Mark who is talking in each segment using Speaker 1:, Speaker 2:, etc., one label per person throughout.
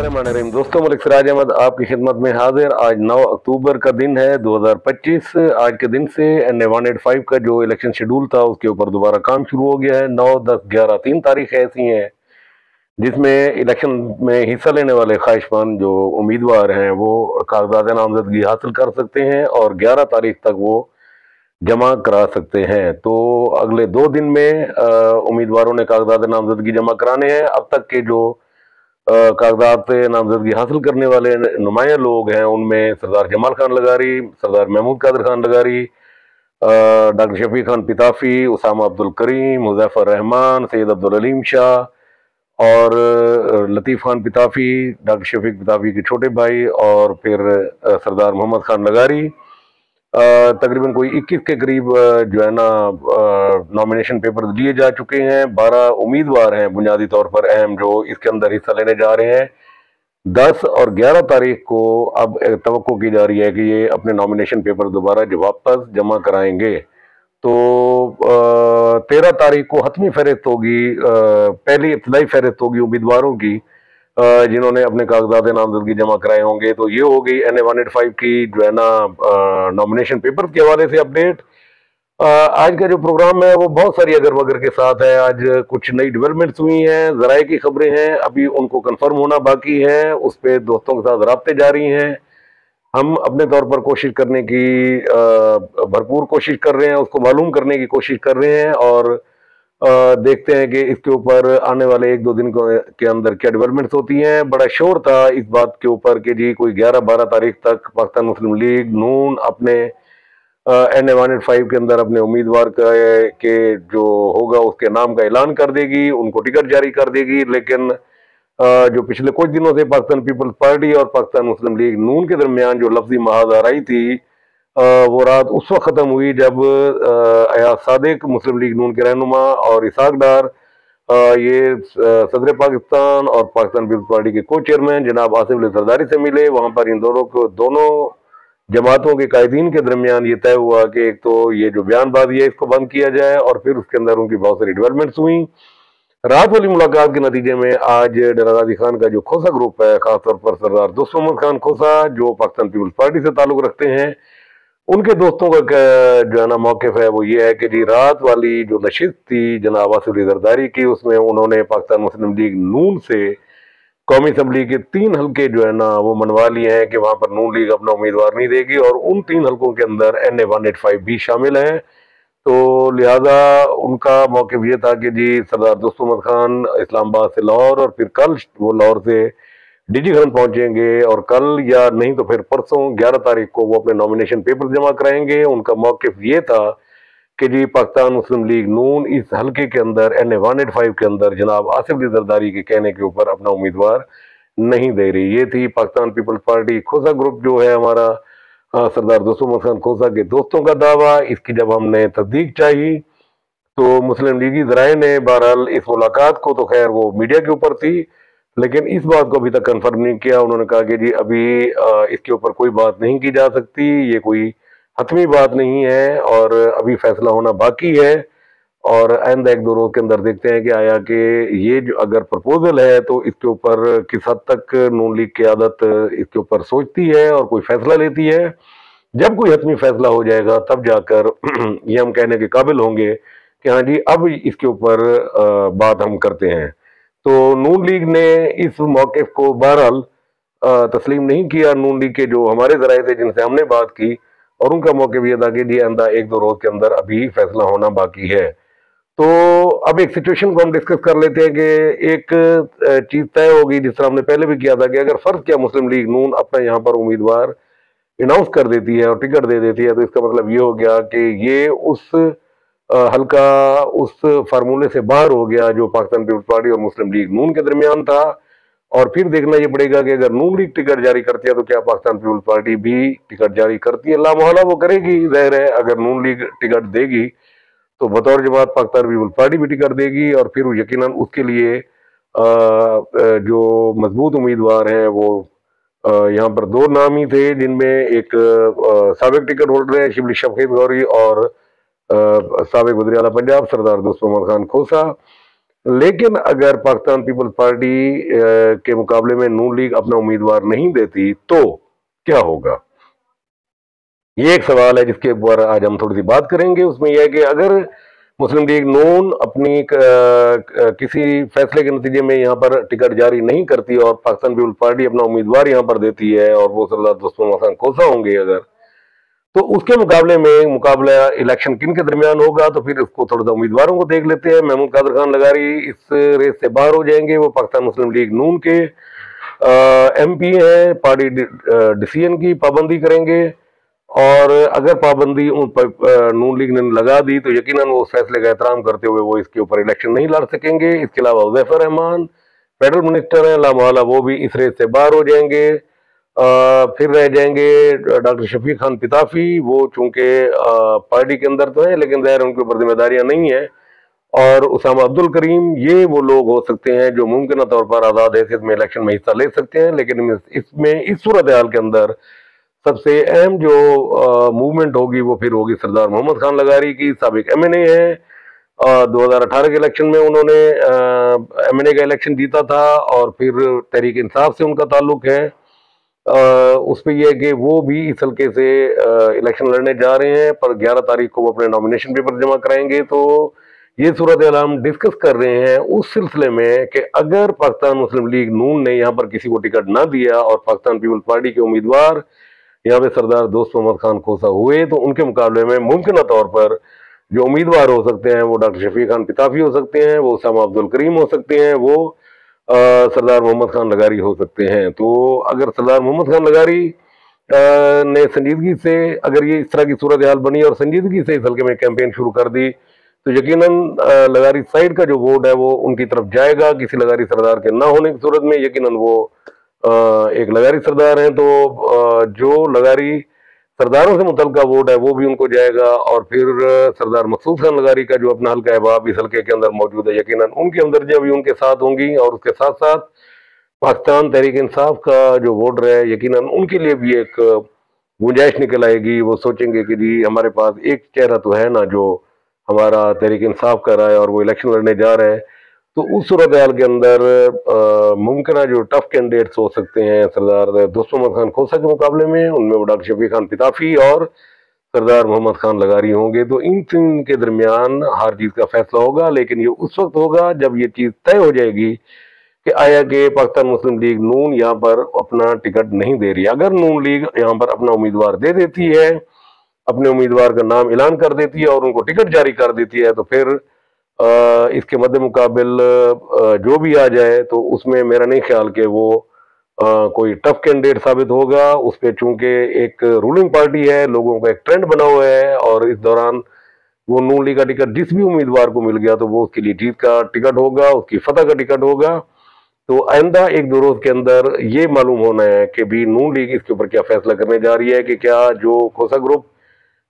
Speaker 1: बिस्मिल्लाहिर्रहमानिर्रहीम। दोस्तों, मलिक सिराज अहमद आपकी खिदमत में हाजिर। आज 9 अक्टूबर का दिन है 2025। आज के दिन से NA 185 का जो इलेक्शन शेड्यूल था उसके ऊपर दोबारा काम शुरू हो गया है। 9, 10, 11 3 तारीखें ऐसी हैं जिसमें इलेक्शन में हिस्सा लेने वाले ख्वाहिशमंद जो उम्मीदवार हैं वो कागजात नामजदगी हासिल कर सकते हैं और 11 तारीख तक वो जमा करा सकते हैं। तो अगले 2 दिन में उम्मीदवारों ने कागजात नामजदगी जमा कराने हैं। अब तक के जो कागजात नामजदगी हासिल करने वाले नुमाया लोग हैं उनमें सरदार जमाल खान लगारी, सरदार महमूद कादर खान लगारी, डॉक्टर शफी खान पिताफी, उसामा अब्दुल करीम, मुजफ्फर रहमान, सैयद अब्दुल अलीम शाह और लतीफ़ खान पिताफी, डॉक्टर शफीक पिताफी के छोटे भाई, और फिर सरदार मोहम्मद खान लगारी। तकरीबन कोई 21 के करीब जो है ना नॉमिनेशन पेपर दिए जा चुके हैं। 12 उम्मीदवार हैं बुनियादी तौर पर अहम जो इसके अंदर हिस्सा लेने जा रहे हैं। 10 और 11 तारीख को अब तवक्को की जा रही है कि ये अपने नॉमिनेशन पेपर दोबारा वापस जमा कराएंगे। तो 13 तारीख को हतमी फहरिस्त होगी, पहली इब्तदाई फहरिस्त होगी उम्मीदवारों की जिन्होंने अपने कागजात नामजदगी जमा कराए होंगे। तो ये हो गई NA 185 की जो है ना नॉमिनेशन पेपर के हवाले से अपडेट। आज का जो प्रोग्राम है वो बहुत सारी अगर वगर के साथ है। आज कुछ नई डेवलपमेंट्स हुई हैं, ज़राए की खबरें हैं, अभी उनको कंफर्म होना बाकी है, उस पर दोस्तों के साथ राब्ते जारी हैं। हम अपने तौर पर कोशिश करने की भरपूर कोशिश कर रहे हैं, उसको मालूम करने की कोशिश कर रहे हैं और देखते हैं कि इसके ऊपर आने वाले 1-2 दिन के अंदर क्या डेवलपमेंट्स होती हैं। बड़ा शोर था इस बात के ऊपर कि जी कोई 11-12 तारीख तक पाकिस्तान मुस्लिम लीग नून अपने NA 185 के अंदर अपने उम्मीदवार के जो होगा उसके नाम का ऐलान कर देगी, उनको टिकट जारी कर देगी। लेकिन जो पिछले कुछ दिनों से पाकिस्तान पीपल्स पार्टी और पाकिस्तान मुस्लिम लीग नून के दरमियान जो लफ्जी महादाराई थी वो रात उस वक्त ख़त्म हुई जब अयाज सादिक मुस्लिम लीग नून के रहनुमा और इसहाक डार ये सदर पाकिस्तान और पाकिस्तान पीपल्स पार्टी के को चेयरमैन जनाब आसिफ अली जरदारी से मिले। वहाँ पर इन दोनों जमातों के कायदीन के दरमियान ये तय हुआ कि एक तो ये जो बयानबाजी है इसको बंद किया जाए और फिर उसके अंदर उनकी बहुत सारी डेवलपमेंट्स हुई। रात वाली मुलाकात के नतीजे में आज डेरा गाजी खान का जो खोसा ग्रुप है, खासतौर पर सरदार दोस्त मोहम्मद खान खोसा जो पाकिस्तान पीपल्स पार्टी से ताल्लुक रखते हैं, उनके दोस्तों का जो है ना मौक़िफ़ है वो ये है कि जी रात वाली जो नशिस्त थी जनाब आसिफ अली जरदारी की, उसमें उन्होंने पाकिस्तान मुस्लिम लीग नून से कौमी असम्बली के 3 हल्के जो है ना वो मनवा लिए हैं कि वहाँ पर नून लीग अपना उम्मीदवार नहीं देगी और उन 3 हल्कों के अंदर NA 185 भी शामिल है। तो लिहाजा उनका मौक़िफ़ ये था कि जी सरदार दोस्त मोहम्मद खान इस्लामाबाद से लाहौर और फिर कल वो लाहौर से DG खान पहुंचेंगे और कल या नहीं तो फिर परसों 11 तारीख को वो अपने नॉमिनेशन पेपर जमा कराएंगे। उनका मौक़िफ़ ये था कि जी पाकिस्तान मुस्लिम लीग नून इस हल्के के अंदर NA 185 के अंदर जनाब आसिफ अली जरदारी के कहने के ऊपर अपना उम्मीदवार नहीं दे रही। ये थी पाकिस्तान पीपल्स पार्टी खोसा ग्रुप जो है हमारा सरदार दोस्त मोहम्मद खान खोसा के दोस्तों का दावा। इसकी जब हमने तस्दीक चाही तो मुस्लिम लीगी ज़राए ने बहरहाल इस मुलाकात को तो खैर वो मीडिया के ऊपर थी लेकिन इस बात को अभी तक कंफर्म नहीं किया। उन्होंने कहा कि जी अभी इसके ऊपर कोई बात नहीं की जा सकती, ये कोई हतमी बात नहीं है और अभी फैसला होना बाकी है और आइंदा 1-2 रोज के अंदर देखते हैं कि आया कि ये जो अगर प्रपोजल है तो इसके ऊपर किस हद तक नून लीग की आदत इसके ऊपर सोचती है और कोई फैसला लेती है। जब कोई हतमी फैसला हो जाएगा तब जाकर ये हम कहने के काबिल होंगे कि हाँ जी अब इसके ऊपर बात हम करते हैं। तो नून लीग ने इस मौक़िफ़ को बहरहाल तस्लीम नहीं किया। नून लीग के जो हमारे ज़राए थे जिनसे हमने बात की और उनका मौक़िफ़ ये था कि जी आइंदा 1-2 रोज के अंदर अभी फैसला होना बाकी है। तो अब एक सिचुएशन को हम डिस्कस कर लेते हैं कि एक चीज़ तय होगी जिस तरह हमने पहले भी किया था कि अगर फ़र्ज़ किया मुस्लिम लीग नून अपना यहाँ पर उम्मीदवार अनाउंस कर देती है और टिकट दे देती है तो इसका मतलब ये हो गया कि ये उस हल्का उस फार्मूले से बाहर हो गया जो पाकिस्तान पीपल्स पार्टी और मुस्लिम लीग नून के दरमियान था। और फिर देखना ये पड़ेगा कि अगर नून लीग टिकट जारी करती है तो क्या पाकिस्तान पीपल्स पार्टी भी टिकट जारी करती है। लामोहला वो करेगी, ज़ाहिर है अगर नून लीग टिकट देगी तो बतौर जमात पाकिस्तान पीपल्स पार्टी भी टिकट देगी और फिर यकीनन उसके लिए जो मजबूत उम्मीदवार हैं वो यहाँ पर 2 नाम ही थे जिनमें एक साबिक टिकट होल्डर है शिबली शफीक गौरी और साबिक वज़ीर आला पंजाब सरदार दोस्त मोहम्मद खान खोसा। लेकिन अगर पाकिस्तान पीपल्स पार्टी के मुकाबले में नून लीग अपना उम्मीदवार नहीं देती तो क्या होगा, ये एक सवाल है जिसके ऊपर आज हम थोड़ी सी बात करेंगे। उसमें यह है कि अगर मुस्लिम लीग नून अपनी किसी फैसले के नतीजे में यहाँ पर टिकट जारी नहीं करती और पाकिस्तान पीपल्स पार्टी अपना उम्मीदवार यहाँ पर देती है और वो सरदार दोस्त मोहम्मद खान खोसा होंगे अगर, तो उसके मुकाबले में मुकाबला इलेक्शन किन के दरमियान होगा, तो फिर उसको थोड़ा सा उम्मीदवारों को देख लेते हैं। महमूद कादर खान लगारी इस रेस से बाहर हो जाएंगे, वो पाकिस्तान मुस्लिम लीग नून के MP हैं, पार्टी डिसीजन की पाबंदी करेंगे और अगर पाबंदी उन पर नून लीग ने लगा दी तो यकीनन वो उस फैसले का एहतराम करते हुए वो इसके ऊपर इलेक्शन नहीं लड़ सकेंगे। इसके अलावा हुज़ैफर रहमान फेडरल मिनिस्टर हैं, लामोहल्ला वो भी इस रेस से बाहर हो जाएंगे। फिर रह जाएंगे डॉक्टर शफीक खान पिताफी, वो चूंकि पार्टी के अंदर तो है लेकिन ज़ाहिर उनके ऊपर जिम्मेदारियां नहीं है, और उसामा अब्दुल करीम, ये वो लोग हो सकते हैं जो मुमकिन तौर पर आज़ाद हैसियत में इलेक्शन में हिस्सा ले सकते हैं। लेकिन इसमें इस सूरत हाल के अंदर सबसे अहम जो मूवमेंट होगी वो फिर होगी सरदार मोहम्मद खान लगारी की। साबिक MNA है, 2018 के इलेक्शन में उन्होंने MNA का इलेक्शन जीता था और फिर तहरीक इंसाफ से उनका ताल्लुक है। उस पर यह है कि वो भी इस हल्के से इलेक्शन लड़ने जा रहे हैं, पर 11 तारीख को वो अपने नॉमिनेशन पेपर जमा कराएंगे। तो ये सूरत हाल हम डिस्कस कर रहे हैं उस सिलसिले में कि अगर पाकिस्तान मुस्लिम लीग नून ने यहाँ पर किसी को टिकट ना दिया और पाकिस्तान पीपल्स पार्टी के उम्मीदवार यहाँ पे सरदार दोस्त मोहम्मद खान खोसा हुए, तो उनके मुकाबले में मुमकिन तौर पर जो उम्मीदवार हो सकते हैं वो डॉक्टर शफीक खान पिताफी हो सकते हैं, वो उसामा अब्दुल करीम हो सकते हैं, वो सरदार मोहम्मद खान लगारी हो सकते हैं। तो अगर सरदार मोहम्मद खान लगारी ने संजीदगी से, अगर ये इस तरह की सूरत हाल बनी और संजीदगी से इस हल्के में कैंपेन शुरू कर दी, तो यकीनन लगारी साइड का जो वोट है वो उनकी तरफ जाएगा। किसी लगारी सरदार के ना होने की सूरत में यकीनन वो एक लगारी सरदार हैं, तो जो लगारी सरदारों से मुतल्लिका वोट है वो भी उनको जाएगा, और फिर सरदार मकसूद खान लगारी का जो अपना हल्का अहबाब इस हल्के के अंदर मौजूद है, यकीनन उनकी हमदर्दियां भी उनके साथ होंगी। और उसके साथ साथ पाकिस्तान तहरीक इंसाफ का जो वोटर है यकीनन उनके लिए भी एक गुंजाइश निकल आएगी। वो सोचेंगे कि जी हमारे पास एक चेहरा तो है ना जो हमारा तहरीक इंसाफ कर रहा है और वो इलेक्शन लड़ने जा रहा है। तो उस सूरत हाल के अंदर मुमकिन जो टफ कैंडिडेट्स हो सकते हैं सरदार दोस्त मोहम्मद खान खोसा के मुकाबले में, उनमें वो डॉक्टर शफीक खान पिताफी और सरदार मोहम्मद खान लगारी होंगे। तो इन तीन के दरमियान हर चीज़ का फैसला होगा, लेकिन ये उस वक्त होगा जब ये चीज़ तय हो जाएगी कि आया कि पाकिस्तान मुस्लिम लीग नून यहाँ पर अपना टिकट नहीं दे रही। अगर नून लीग यहाँ पर अपना उम्मीदवार दे देती है, अपने उम्मीदवार का नाम ऐलान कर देती है और उनको टिकट जारी कर देती है, तो फिर इसके मद्दे मुकाबिल जो भी आ जाए तो उसमें मेरा नहीं ख्याल कि वो कोई टफ कैंडिडेट साबित होगा। उस पर चूंकि एक रूलिंग पार्टी है, लोगों का एक ट्रेंड बना हुआ है, और इस दौरान वो नून लीग का टिकट जिस भी उम्मीदवार को मिल गया तो वो उसके लिए जीत का टिकट होगा, उसकी फतह का टिकट होगा। तो आइंदा एक दो रोज के अंदर ये मालूम होना है कि भी नून लीग इसके ऊपर क्या फैसला करने जा रही है, कि क्या जो खोसा ग्रुप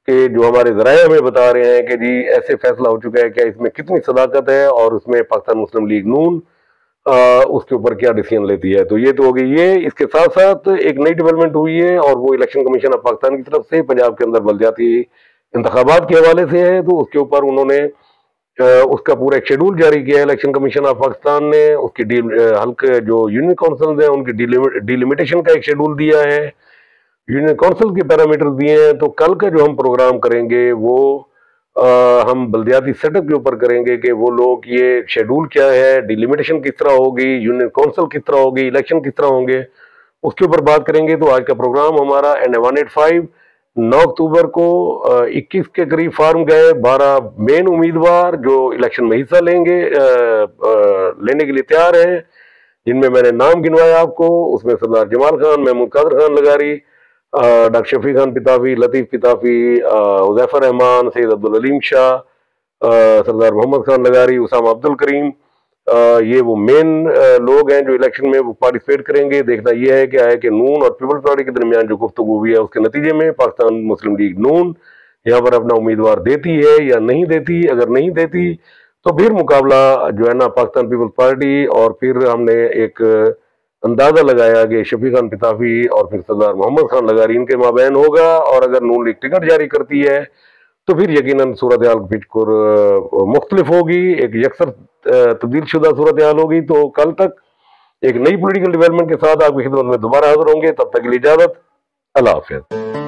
Speaker 1: के जो हमारे जराए हमें बता रहे हैं कि जी ऐसे फैसला हो चुका है, क्या इसमें कितनी सदाकत है और उसमें पाकिस्तान मुस्लिम लीग नून उसके ऊपर क्या डिसीजन लेती है। तो ये तो हो गई ये। इसके साथ साथ एक नई डेवलपमेंट हुई है और वो इलेक्शन कमीशन ऑफ पाकिस्तान की तरफ से पंजाब के अंदर बलदियाती इंतखाबात के हवाले से है। तो उसके ऊपर उन्होंने उसका पूरा एक शेड्यूल जारी किया है इलेक्शन कमीशन ऑफ पाकिस्तान ने। उसकी हल्के जो यूनियन काउंसिल हैं उनकी डिलिमिटेशन का एक शेड्यूल दिया है, यूनियन काउंसिल के पैरामीटर दिए हैं। तो कल का जो हम प्रोग्राम करेंगे वो हम बल्दियाती सेटअप के ऊपर करेंगे कि वो लोग ये शेड्यूल क्या है, डिलिमिटेशन किस तरह होगी, यूनियन काउंसिल किस तरह होगी, इलेक्शन किस तरह होंगे, उसके ऊपर बात करेंगे। तो आज का प्रोग्राम हमारा NA-185 9 अक्टूबर को 21 के करीब फार्म गए 12 मेन उम्मीदवार जो इलेक्शन में हिस्सा लेंगे लेने के लिए तैयार हैं, जिनमें मैंने नाम गिनवाया आपको। उसमें सरदार जमाल खान, महमूद कादर खान लगारी, डॉक्टर शफीक खान पिताफी, लतीफ़ पिताफी, हुज़ैफर रहमान, सैयद अब्दुल अलीम शाह, सरदार मोहम्मद खान लगारी, उसामा अब्दुल करीम, ये वो मेन लोग हैं जो इलेक्शन में वो पार्टिसिपेट करेंगे। देखना यह है कि नून और पीपल्स पार्टी के दरमियान जो गुफ्तगू हुई है उसके नतीजे में पाकिस्तान मुस्लिम लीग नून यहाँ पर अपना उम्मीदवार देती है या नहीं देती। अगर नहीं देती तो फिर मुकाबला जो है ना पाकिस्तान पीपल्स पार्टी, और फिर हमने एक अंदाजा लगाया कि शफीक खान पिताफी और फिर सरदार मोहम्मद खान लगारी इनके माबैन होगा। और अगर नून लीग टिकट जारी करती है तो फिर यकीनन सूरत हाल बिल्कुल मुख्तलिफ होगी, एक यकसर तब्दील शुदा सूरत हाल होगी। तो कल तक एक नई पॉलिटिकल डेवलपमेंट के साथ आपकी खिदमत में दोबारा हाजिर होंगे। तब तक के लिए इजाजत, अल्लाह हाफिज।